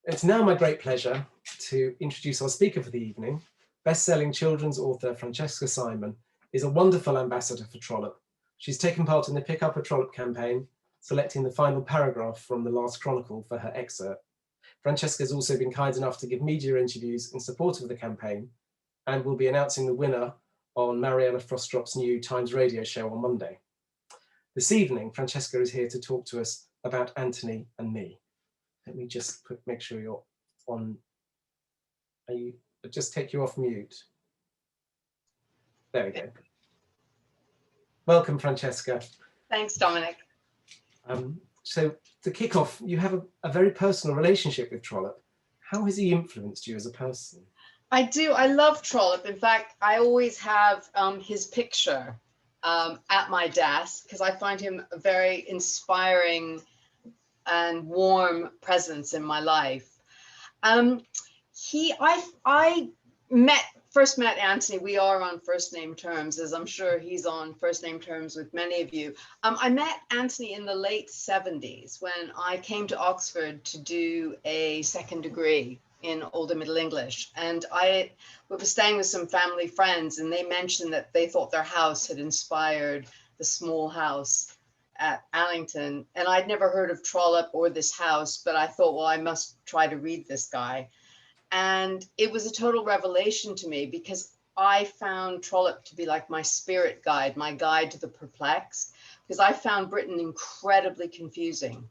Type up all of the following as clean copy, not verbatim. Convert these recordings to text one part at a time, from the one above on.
It's now my great pleasure to introduce our speaker for the evening. Best-selling children's author Francesca Simon is a wonderful ambassador for Trollope. She's taken part in the Pick Up a Trollope campaign, selecting the final paragraph from the last chronicle for her excerpt. Francesca has also been kind enough to give media interviews in support of the campaign and will be announcing the winner on Mariella Frostrop's new Times radio show on Monday. This evening, Francesca is here to talk to us about Anthony and me. Let me just make sure you're on. Just take you off mute. There we go. Welcome, Francesca. Thanks, Dominic. So to kick off, you have a very personal relationship with Trollope. How has he influenced you as a person? I do. I love Trollope. In fact, I always have his picture at my desk because I find him a very inspiring and warm presence in my life. I first met Anthony. We are on first name terms, as I'm sure he's on first name terms with many of you. I met Anthony in the late 70s when I came to Oxford to do a second degree in Older Middle English. And I was staying with some family friends, and they mentioned that they thought their house had inspired the small house at Allington. And I'd never heard of Trollope or this house, but I thought, well, I must try to read this guy. And it was a total revelation to me because I found Trollope to be like my spirit guide, my guide to the perplexed, because I found Britain incredibly confusing.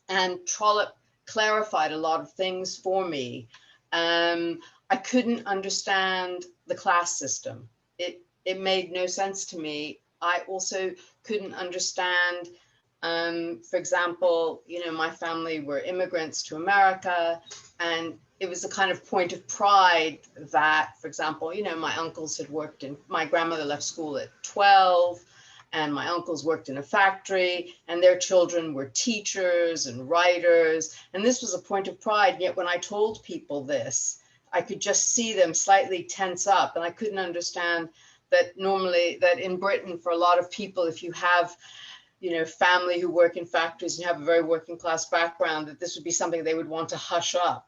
And Trollope clarified a lot of things for me. I couldn't understand the class system. It made no sense to me. I also couldn't understand, for example, my family were immigrants to America, and it was a kind of point of pride that, for example, my uncles had worked my grandmother left school at 12, and my uncles worked in a factory, and their children were teachers and writers. And this was a point of pride. And yet when I told people this, I could just see them slightly tense up, and I couldn't understand that normally that in Britain, for a lot of people, if you have, family who work in factories and have a very working class background, that this would be something they would want to hush up.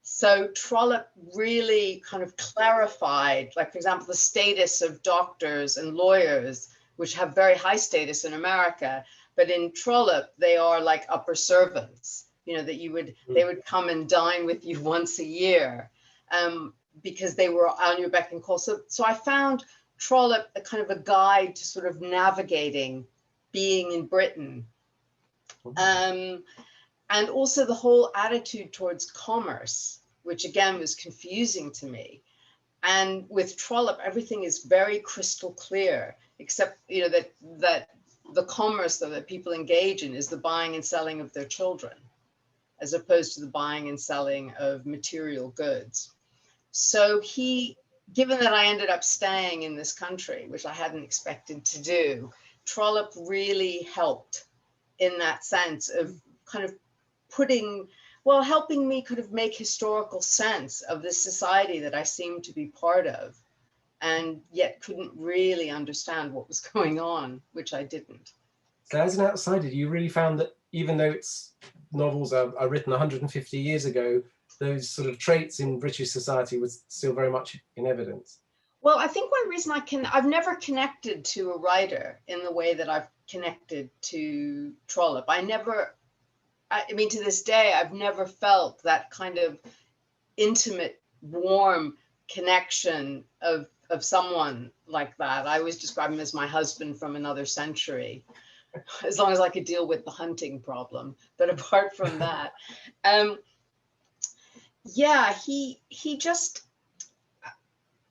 So Trollope really kind of clarified, like, for example, the status of doctors and lawyers, which have very high status in America, but in Trollope, they are like upper servants, that they would come and dine with you once a year because they were on your beck and call. So I found Trollope a kind of a guide to sort of navigating being in Britain. And also the whole attitude towards commerce, which again was confusing to me. And with Trollope, everything is very crystal clear, except that the commerce that people engage in is the buying and selling of their children, as opposed to the buying and selling of material goods. So given that I ended up staying in this country, which I hadn't expected to do, Trollope really helped in that sense of kind of helping me kind of make historical sense of this society that I seemed to be part of, and yet couldn't really understand what was going on, which I didn't. So as an outsider, you really found that even though its novels are written 150 years ago, those sort of traits in British society was still very much in evidence? Well, I think one reason I've never connected to a writer in the way that I've connected to Trollope. I mean, to this day, I've never felt that kind of intimate, warm connection of someone like that. I always describe him as my husband from another century, as long as I could deal with the hunting problem. But apart from that,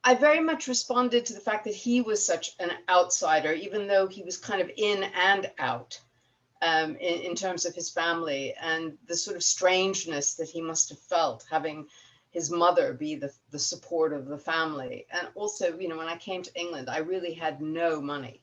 I very much responded to the fact that he was such an outsider, even though he was kind of in and out. In terms of his family, and the sort of strangeness that he must have felt having his mother be the support of the family. And also, when I came to England, I really had no money.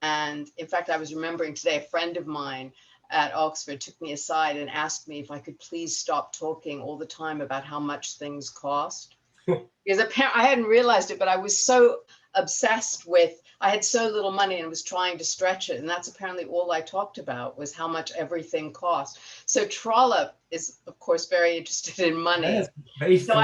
And in fact, I was remembering today, a friend of mine at Oxford took me aside and asked me if I could please stop talking all the time about how much things cost. Because apparently I hadn't realized it, but I was so obsessed with, I had so little money and was trying to stretch it. And that's apparently all I talked about, was how much everything cost. So Trollope is, of course, very interested in money. Yes, very So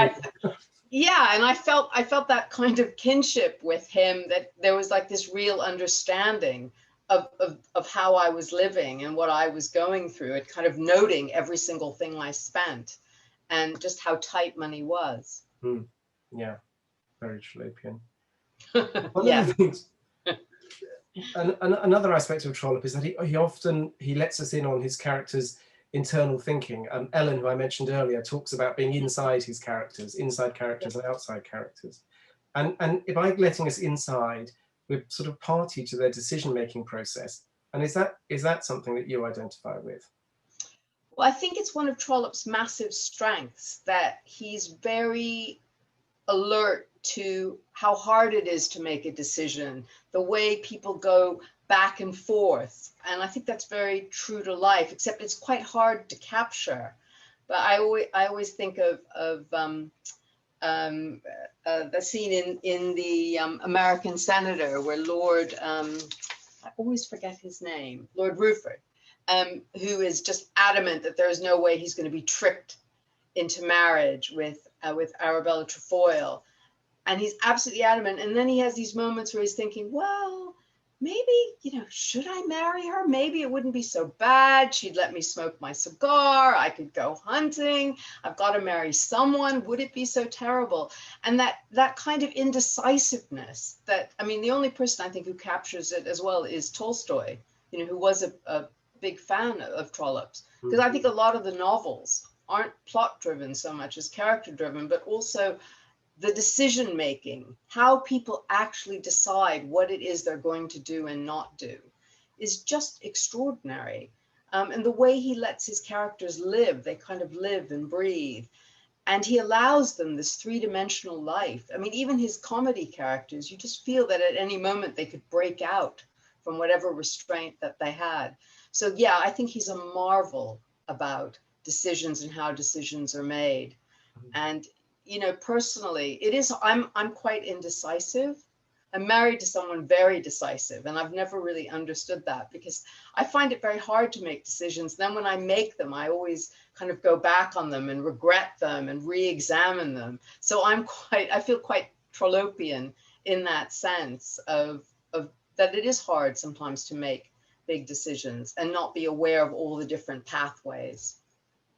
yeah, and I felt that kind of kinship with him, that there was like this real understanding of how I was living and what I was going through, and kind of noting every single thing I spent and just how tight money was. Yeah, very Trollopian. One Yeah. of the things, and another aspect of Trollope is that he often lets us in on his character's internal thinking. Ellen, who I mentioned earlier, talks about being inside his characters, inside characters and outside characters. And by letting us inside, we're sort of party to their decision-making process. And is that something that you identify with? Well, I think it's one of Trollope's massive strengths, that he's very alert to how hard it is to make a decision, the way people go back and forth. And I think that's very true to life, except it's quite hard to capture. But I always think of the scene in the American Senator, where Lord, I always forget his name, Lord Rufford, who is just adamant that there is no way he's going to be tricked into marriage with Arabella Trefoil. And he's absolutely adamant. And then he has these moments where he's thinking, well, maybe, should I marry her? Maybe it wouldn't be so bad. She'd let me smoke my cigar. I could go hunting. I've got to marry someone. Would it be so terrible? And that kind of indecisiveness, the only person I think who captures it as well is Tolstoy, who was a big fan of Trollope's. Because I think a lot of the novels aren't plot driven so much as character driven, but also the decision making, how people actually decide what it is they're going to do and not do, is just extraordinary. And the way he lets his characters live, they kind of live and breathe. And he allows them this three-dimensional life. Even his comedy characters, you just feel that at any moment they could break out from whatever restraint that they had. So yeah, I think he's a marvel about decisions and how decisions are made. And personally, I'm quite indecisive. I'm married to someone very decisive, and I've never really understood that, because I find it very hard to make decisions. Then when I make them, I always kind of go back on them and regret them and re-examine them. So I feel quite Trollopian in that sense of that it is hard sometimes to make big decisions and not be aware of all the different pathways.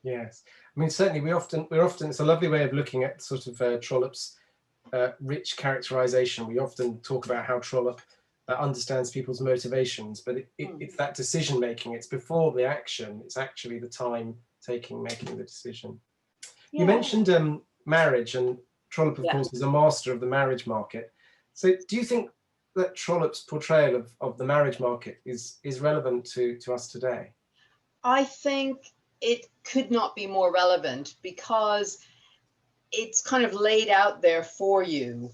Yes, certainly we're often it's a lovely way of looking at sort of Trollope's rich characterization. We often talk about how Trollope understands people's motivations, but it's that decision making. It's before the action. It's actually the time making the decision. Yeah. You mentioned marriage, and Trollope, of course, is a master of the marriage market. So, do you think that Trollope's portrayal of the marriage market is relevant to us today? I think it could not be more relevant, because it's kind of laid out there for you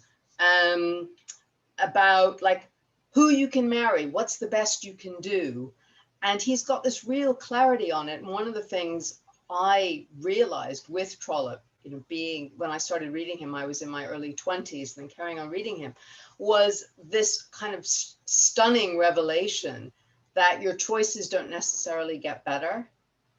about like who you can marry, what's the best you can do. And he's got this real clarity on it. And one of the things I realized with Trollope, when I started reading him, I was in my early 20s, then carrying on reading him, was this kind of stunning revelation that your choices don't necessarily get better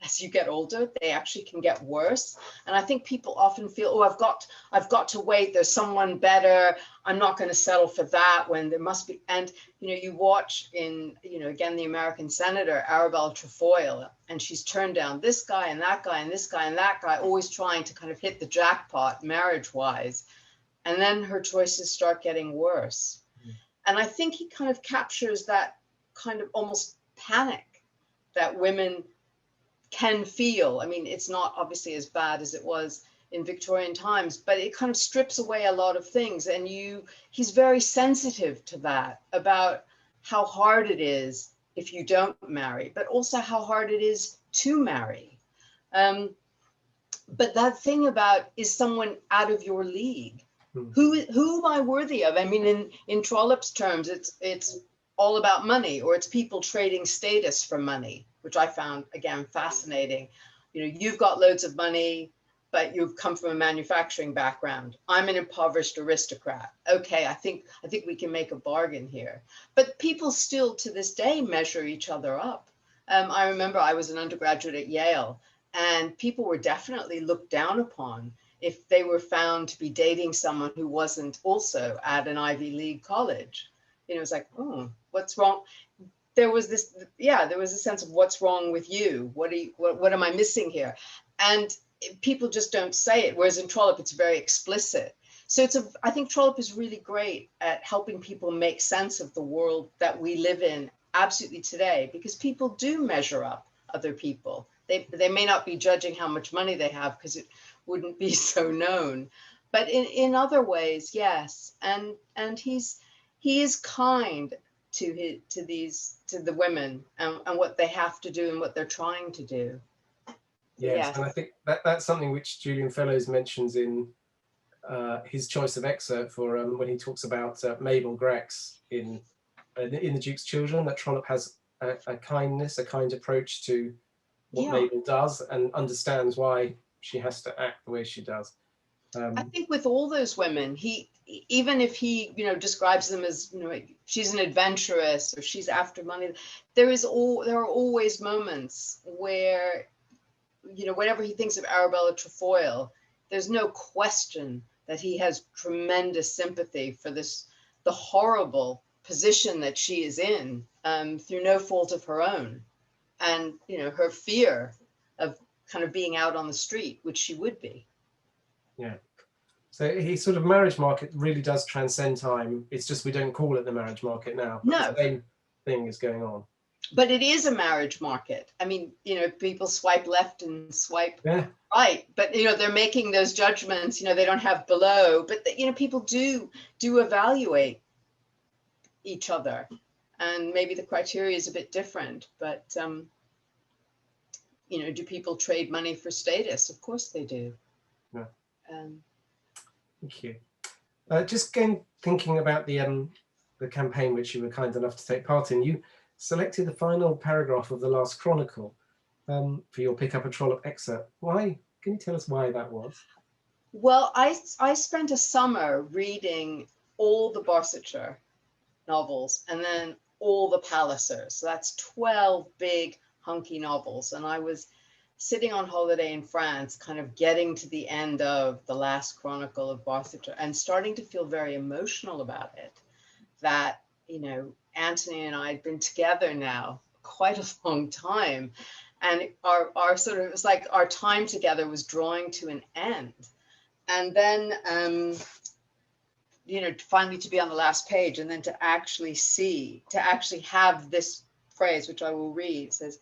as you get older. They actually can get worse. And I think people often feel, oh, I've got to wait. There's someone better. I'm not going to settle for that, when there must be. And, you watch in, again, the American Senator, Arabella Trefoil, and she's turned down this guy and that guy and this guy and that guy, always trying to kind of hit the jackpot marriage-wise. And then her choices start getting worse. And I think he kind of captures that kind of almost panic that women can feel. It's not obviously as bad as it was in Victorian times, but it kind of strips away a lot of things. And he's very sensitive to that, about how hard it is if you don't marry, but also how hard it is to marry. But that thing about, is someone out of your league? Who am I worthy of? In Trollope's terms, it's all about money, or it's people trading status for money, which I found, again, fascinating. You've got loads of money, but you've come from a manufacturing background. I'm an impoverished aristocrat. Okay, I think we can make a bargain here. But people still to this day measure each other up. I remember I was an undergraduate at Yale, and people were definitely looked down upon if they were found to be dating someone who wasn't also at an Ivy League college. You know, it's like, oh, what's wrong? There was this, yeah, there was a sense of what's wrong with you? What am I missing here? And people just don't say it. Whereas in Trollope, it's very explicit. So I think Trollope is really great at helping people make sense of the world that we live in absolutely today, because people do measure up other people. They may not be judging how much money they have because it wouldn't be so known, but in other ways, yes. And he is kind to the women and what they have to do and what they're trying to do. Yes, and I think that's something which Julian Fellows mentions in his choice of excerpt for when he talks about Mabel Grex in The Duke's Children, that Trollope has a kindness, a kind approach to what Mabel does, and understands why she has to act the way she does. I think with all those women, even if he, describes them as, she's an adventuress or she's after money, there are always moments where, whenever he thinks of Arabella Trefoil, there's no question that he has tremendous sympathy for the horrible position that she is in, through no fault of her own. And, her fear of kind of being out on the street, which she would be. Yeah. So his sort of marriage market really does transcend time. It's just we don't call it the marriage market now. But no. The same thing is going on. But it is a marriage market. I mean, people swipe left and swipe right, but they're making those judgments. They don't have below, but people do evaluate each other, and maybe the criteria is a bit different. But do people trade money for status? Of course they do. Yeah. Thank you. Just thinking about the campaign which you were kind enough to take part in, you selected the final paragraph of the last chronicle for your Pick Up a Trollope excerpt. Why? Can you tell us why that was? Well, I spent a summer reading all the Barsetshire novels and then all the Pallisers. So that's 12 big hunky novels. And I was sitting on holiday in France, kind of getting to the end of the last chronicle of Barsetshire and starting to feel very emotional about it. That, Anthony and I had been together now quite a long time. And our sort of, it's like our time together was drawing to an end. And then, finally to be on the last page and then to actually have this phrase, which I will read, says,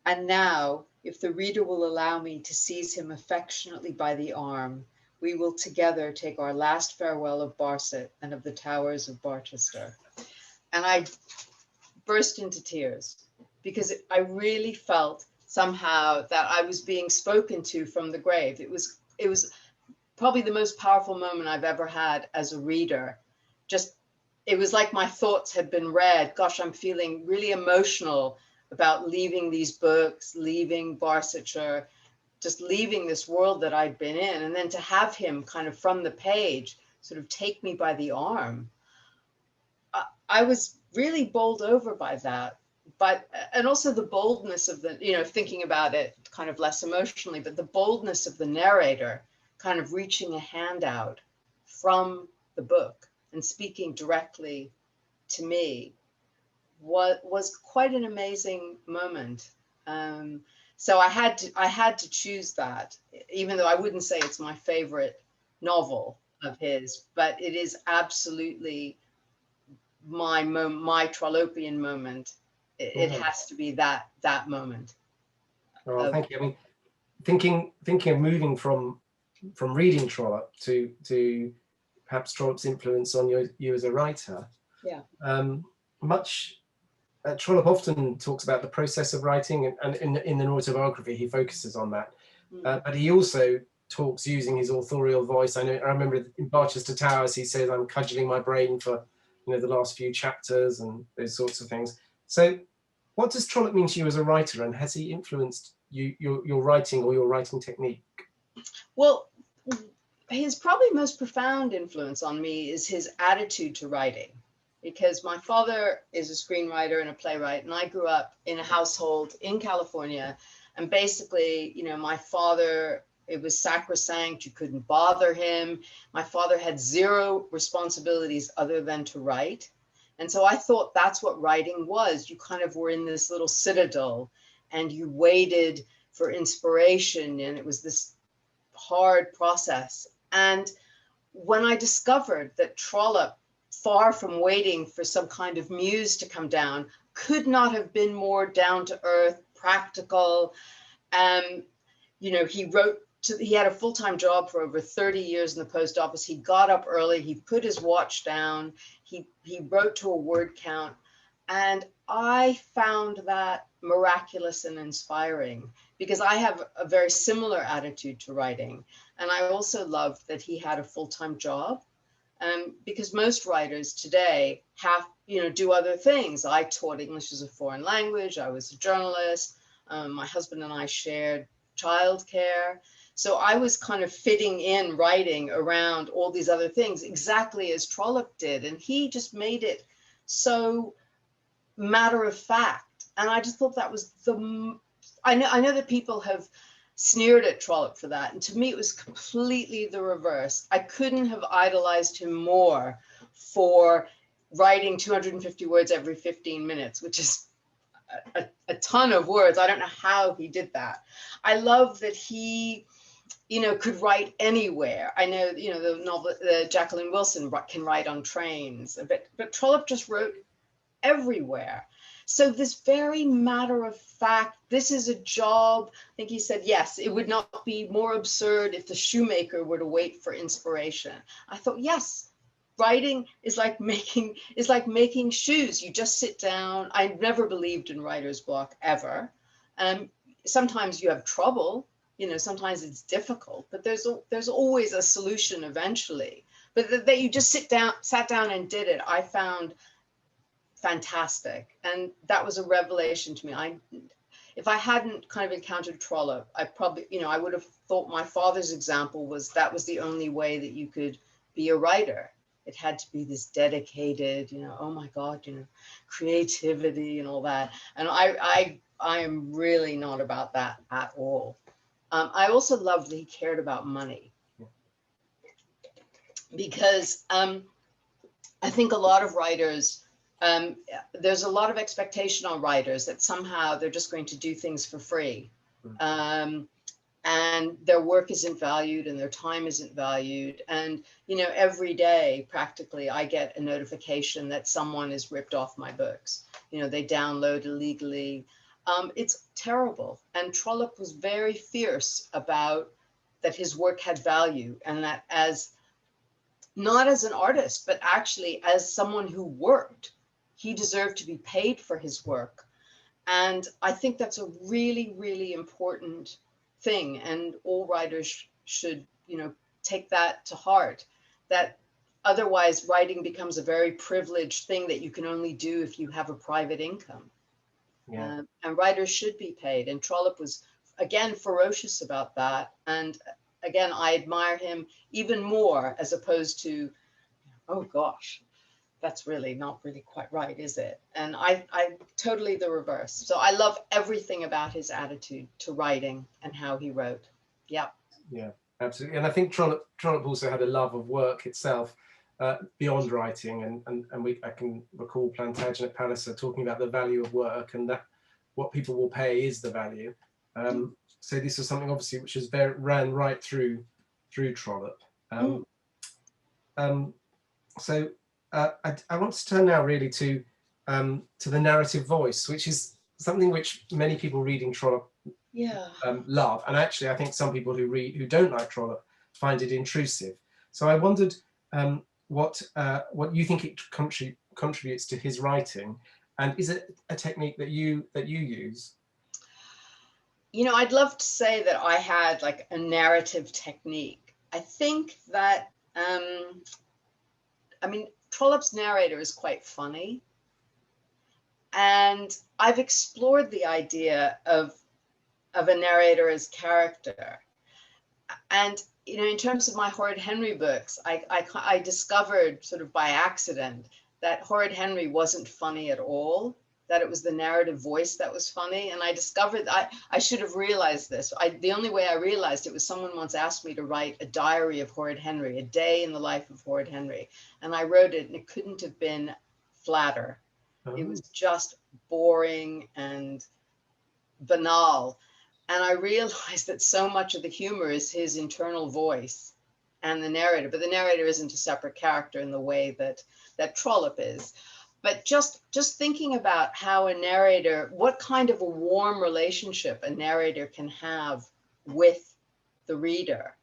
"And now, if the reader will allow me to seize him affectionately by the arm, we will together take our last farewell of Barset and of the towers of Barchester." And I burst into tears because I really felt somehow that I was being spoken to from the grave. It was probably the most powerful moment I've ever had as a reader. It was like my thoughts had been read. Gosh, I'm feeling really emotional about leaving these books, leaving Barsetshire, just leaving this world that I'd been in. And then to have him kind of from the page sort of take me by the arm. I was really bowled over by that. And also the boldness of thinking about it kind of less emotionally, but the boldness of the narrator kind of reaching a hand out from the book and speaking directly to me was quite an amazing moment. So I had to choose that, even though I wouldn't say it's my favorite novel of his, but it is absolutely my Trollopian moment. It has to be that moment. Well, thank you. I mean, thinking of moving from reading Trollope to perhaps Trollope's influence on you as a writer. Yeah. Trollope often talks about the process of writing, and in an autobiography he focuses on that. But he also talks using his authorial voice. I remember in Barchester Towers he says, "I'm cudgelling my brain for the last few chapters," and those sorts of things. So what does Trollope mean to you as a writer, and has he influenced your writing or your writing technique? Well, his probably most profound influence on me is his attitude to writing, because my father is a screenwriter and a playwright, and I grew up in a household in California. And basically, you know, my father, it was sacrosanct. You couldn't bother him. My father had zero responsibilities other than to write. And so I thought that's what writing was. You kind of were in this little citadel and you waited for inspiration. And it was this hard process. And when I discovered that Trollope, far from waiting for some kind of muse to come down, could not have been more down to earth, practical. You know, he had a full-time job for over 30 years in the post office. He got up early, he put his watch down, he wrote to a word count. And I found that miraculous and inspiring, because I have a very similar attitude to writing. And I also loved that he had a full-time job, because most writers today have, you know, do other things. I taught English as a foreign language. I was a journalist. My husband and I shared childcare. So I was kind of fitting in writing around all these other things, exactly as Trollope did. And he just made it so matter of fact. And I just thought that was I know that people have sneered at Trollope for that. And to me, it was completely the reverse. I couldn't have idolized him more for writing 250 words every 15 minutes, which is a ton of words. I don't know how he did that. I love that he, you know, could write anywhere. I know, you know, the Jacqueline Wilson can write on trains, but Trollope just wrote everywhere. So this very matter of fact, this is a job. I think he said, yes, it would not be more absurd if the shoemaker were to wait for inspiration. I thought, yes, writing is like making shoes. You just sit down. I never believed in writer's block ever. Sometimes you have trouble, you know, sometimes it's difficult, but there's always a solution eventually. But that you just sat down and did it, I found fantastic. And that was a revelation to me. If I hadn't kind of encountered Trollope, I probably, you know, I would have thought my father's example was the only way that you could be a writer. It had to be this dedicated, you know, oh my God, you know, creativity and all that. And I am really not about that at all. I also loved that he cared about money, because I think a lot of writers, there's a lot of expectation on writers that somehow they're just going to do things for free. And their work isn't valued and their time isn't valued. And, you know, every day, practically, I get a notification that someone has ripped off my books. You know, they download illegally. It's terrible. And Trollope was very fierce about that his work had value, and that as, not as an artist, but actually as someone who worked, he deserved to be paid for his work. And I think that's a really, really important thing. And all writers should, you know, take that to heart, that otherwise writing becomes a very privileged thing that you can only do if you have a private income. Yeah. And writers should be paid. And Trollope was, again, ferocious about that. And again, I admire him even more, as opposed to, oh gosh, that's really not really quite right, is it? And I totally the reverse. So I love everything about his attitude to writing and how he wrote. Yeah. Yeah, absolutely. And I think Trollope also had a love of work itself, beyond writing. And I can recall Plantagenet Palliser talking about the value of work, and that what people will pay is the value. So this was something obviously which ran right through Trollope. So I want to turn now really to the narrative voice, which is something which many people reading Trollope love, and actually I think some people who don't like Trollope find it intrusive. So I wondered what you think it contributes to his writing, and is it a technique that you use? You know, I'd love to say that I had like a narrative technique. I think that I mean, Trollope's narrator is quite funny. And I've explored the idea of a narrator as character. And, you know, in terms of my Horrid Henry books, I discovered sort of by accident that Horrid Henry wasn't funny at all, that it was the narrative voice that was funny. And I discovered, I should have realized this. The only way I realized it was someone once asked me to write a diary of Horrid Henry, a day in the life of Horrid Henry. And I wrote it, and it couldn't have been flatter. It was just boring and banal. And I realized that so much of the humor is his internal voice and the narrator, but the narrator isn't a separate character in the way that Trollope is. But just thinking about how a narrator, what kind of a warm relationship a narrator can have with the reader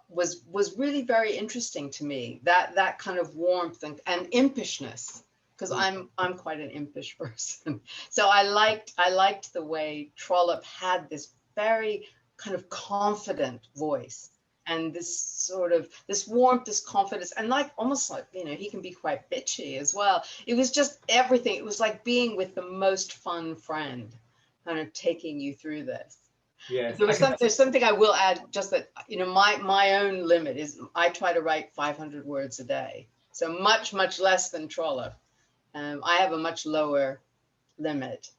was really very interesting to me. That kind of warmth and impishness, because I'm quite an impish person. So I liked the way Trollope had this very kind of confident voice, and this sort of this warmth, this confidence, and like almost like, you know, he can be quite bitchy as well. It was just everything. It was like being with the most fun friend, kind of taking you through this. Yeah, There's something I will add, just that, you know, my own limit is I try to write 500 words a day, so much less than Trollope. I have a much lower limit,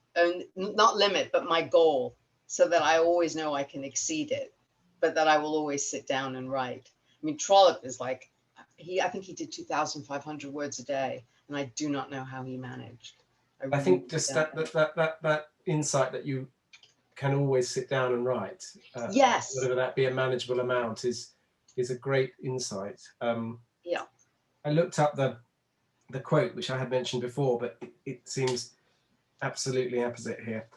not limit, but my goal, so that I always know I can exceed it, but that I will always sit down and write. I mean, Trollope is like, I think he did 2,500 words a day, and I do not know how he managed. I think just that insight that you can always sit down and write, yes, whatever that be a manageable amount, is a great insight. Yeah. I looked up the quote, which I had mentioned before, but it seems absolutely apposite here.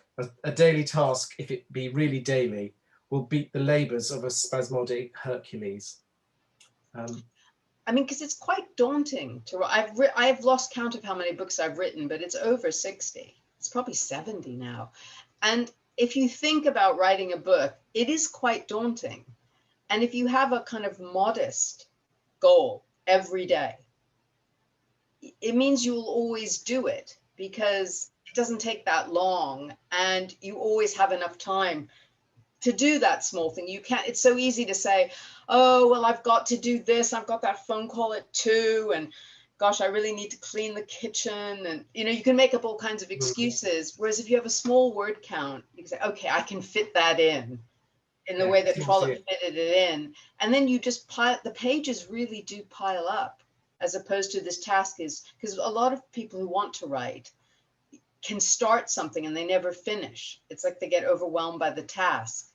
A daily task, if it be really daily, will beat the labours of a spasmodic Hercules. I mean, because it's quite daunting to write. I've lost count of how many books I've written, but it's over 60. It's probably 70 now. And if you think about writing a book, it is quite daunting. And if you have a kind of modest goal every day, it means you'll always do it, because it doesn't take that long, and you always have enough time to do that small thing. You can't, it's so easy to say, oh, well, I've got to do this. I've got that phone call at 2, and gosh, I really need to clean the kitchen. And, you know, you can make up all kinds of excuses. Whereas if you have a small word count, you can say, okay, I can fit that in the way that Trollope fitted it in. And then you just the pages really do pile up, as opposed to this task is, because a lot of people who want to write can start something and they never finish. It's like they get overwhelmed by the task.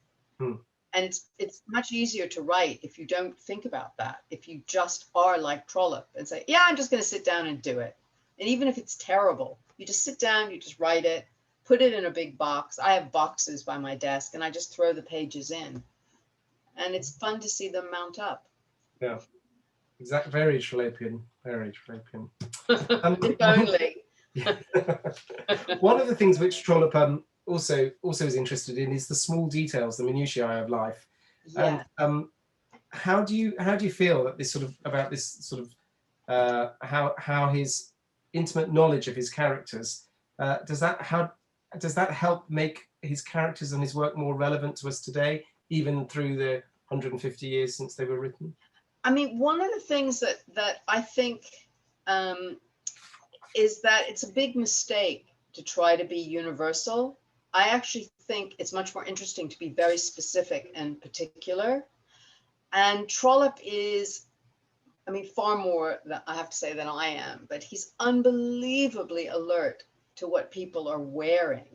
And it's much easier to write if you don't think about that. If you just are like Trollope and say, yeah, I'm just going to sit down and do it. And even if it's terrible, you just sit down, you just write it, put it in a big box. I have boxes by my desk, and I just throw the pages in. And it's fun to see them mount up. Yeah, exactly. Very Trollopean, very Trollopean. If only. One of the things which Trollope also is interested in is the small details, the minutiae of life. Yeah. And how do you feel that this sort of about this sort of how his intimate knowledge of his characters does that help make his characters and his work more relevant to us today, even through the 150 years since they were written? I mean, one of the things that I think is that it's a big mistake to try to be universal. I actually think it's much more interesting to be very specific and particular. And Trollope is, I mean, far more, I have to say, than I am, but he's unbelievably alert to what people are wearing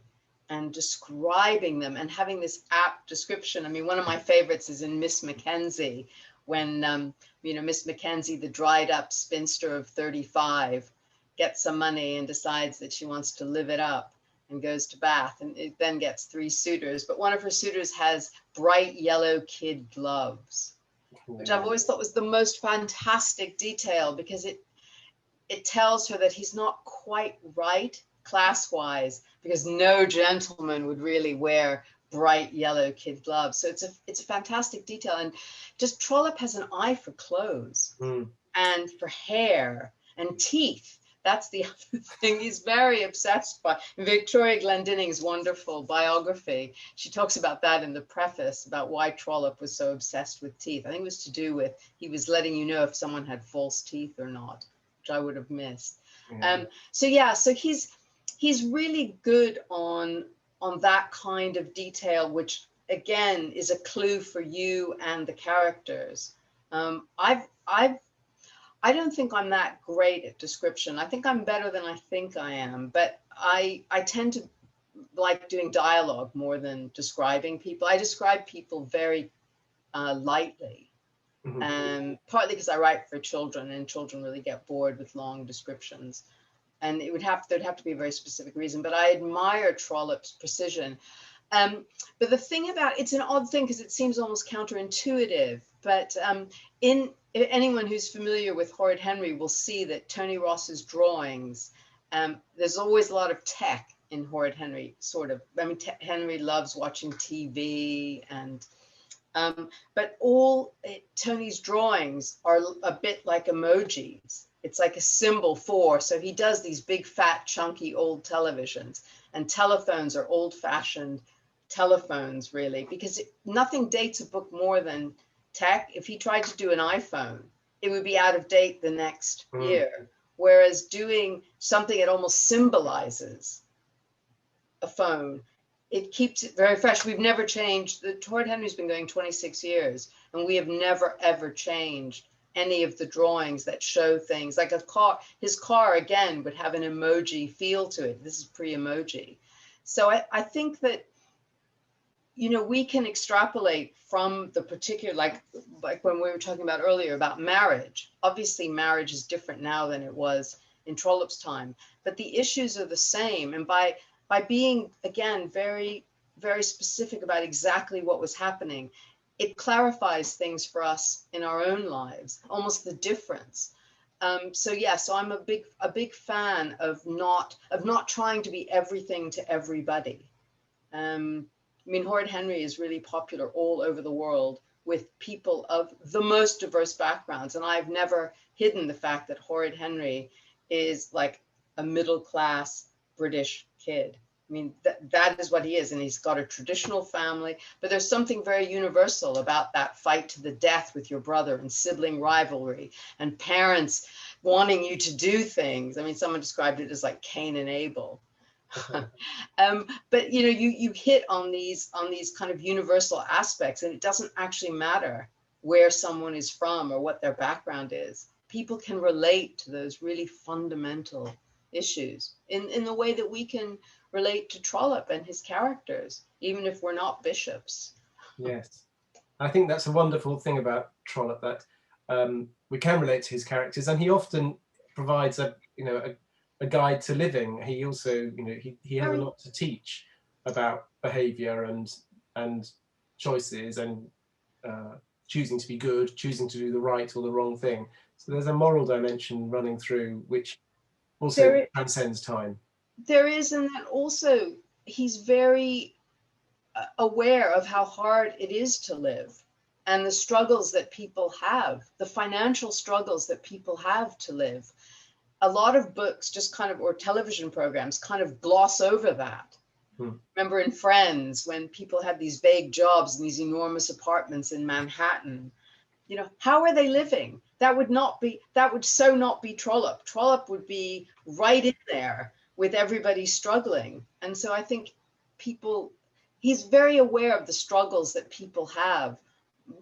and describing them and having this apt description. I mean, one of my favorites is in Miss Mackenzie, when, you know, Miss Mackenzie, the dried up spinster of 35, gets some money and decides that she wants to live it up and goes to Bath, and it then gets 3 suitors. But one of her suitors has bright yellow kid gloves, which I've always thought was the most fantastic detail, because it tells her that he's not quite right class-wise, because no gentleman would really wear bright yellow kid gloves. So it's a fantastic detail. And just Trollope has an eye for clothes and for hair and teeth, That's the other thing. He's very obsessed by Victoria Glendinnings's wonderful biography. She talks about that in the preface, about why Trollope was so obsessed with teeth. I think it was to do with, he was letting you know if someone had false teeth or not, which I would have missed. Yeah. So he's really good on that kind of detail, which again is a clue for you and the characters. I don't think I'm that great at description. I think I'm better than I think I am, but I tend to like doing dialogue more than describing people. I describe people very lightly, partly because I write for children, and children really get bored with long descriptions. And there'd have to be a very specific reason, but I admire Trollope's precision. But the thing about, it's an odd thing because it seems almost counterintuitive, but anyone who's familiar with Horrid Henry will see that Tony Ross's drawings, there's always a lot of tech in Horrid Henry, sort of. I mean, Henry loves watching TV, and but Tony's drawings are a bit like emojis. It's like a symbol for, so he does these big, fat, chunky old televisions, and telephones are old-fashioned telephones, really, because nothing dates a book more than tech. If he tried to do an iPhone, it would be out of date the next year. Whereas doing something that almost symbolizes a phone, it keeps it very fresh. We've never changed. The Horrid Henry's been going 26 years, and we have never, ever changed any of the drawings that show things like a car. His car, again, would have an emoji feel to it. This is pre-emoji. So I think that, you know, we can extrapolate from the particular, like when we were talking about earlier about marriage. Obviously, marriage is different now than it was in Trollope's time, but the issues are the same. And by being, again, very, very specific about exactly what was happening, it clarifies things for us in our own lives, almost the difference. So I'm a big fan of not trying to be everything to everybody. I mean, Horrid Henry is really popular all over the world with people of the most diverse backgrounds. And I've never hidden the fact that Horrid Henry is like a middle-class British kid. I mean, that is what he is. And he's got a traditional family, but there's something very universal about that fight to the death with your brother, and sibling rivalry, and parents wanting you to do things. I mean, someone described it as like Cain and Abel. But you know, you hit on these kind of universal aspects, and it doesn't actually matter where someone is from or what their background is. People can relate to those really fundamental issues in the way that we can relate to Trollope and his characters, even if we're not bishops. Yes, I think that's a wonderful thing about Trollope, that we can relate to his characters, and he often provides a guide to living. He also, you know, he has a lot to teach about behaviour and choices, and choosing to be good, choosing to do the right or the wrong thing. So there's a moral dimension running through, which also transcends time. There is, and that also he's very aware of how hard it is to live, and the struggles that people have, the financial struggles that people have to live. A lot of books just kind of, or television programs kind of gloss over that. Remember in Friends, when people had these vague jobs in these enormous apartments in Manhattan, you know, how are they living? That would so not be Trollope. Trollope would be right in there with everybody struggling. And so I think he's very aware of the struggles that people have,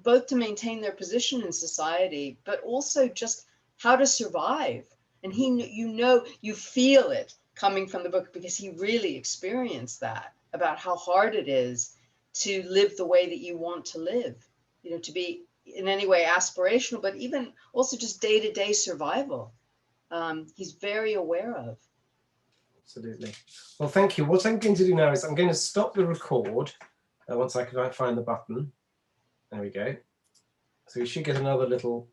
both to maintain their position in society, but also just how to survive. And you feel it coming from the book, because he really experienced that, about how hard it is to live the way that you want to live, you know, to be in any way aspirational, but even also just day-to-day survival. He's very aware of. Absolutely. Well, thank you. What I'm going to do now is I'm going to stop the record once I can find the button. There we go. So we should get another little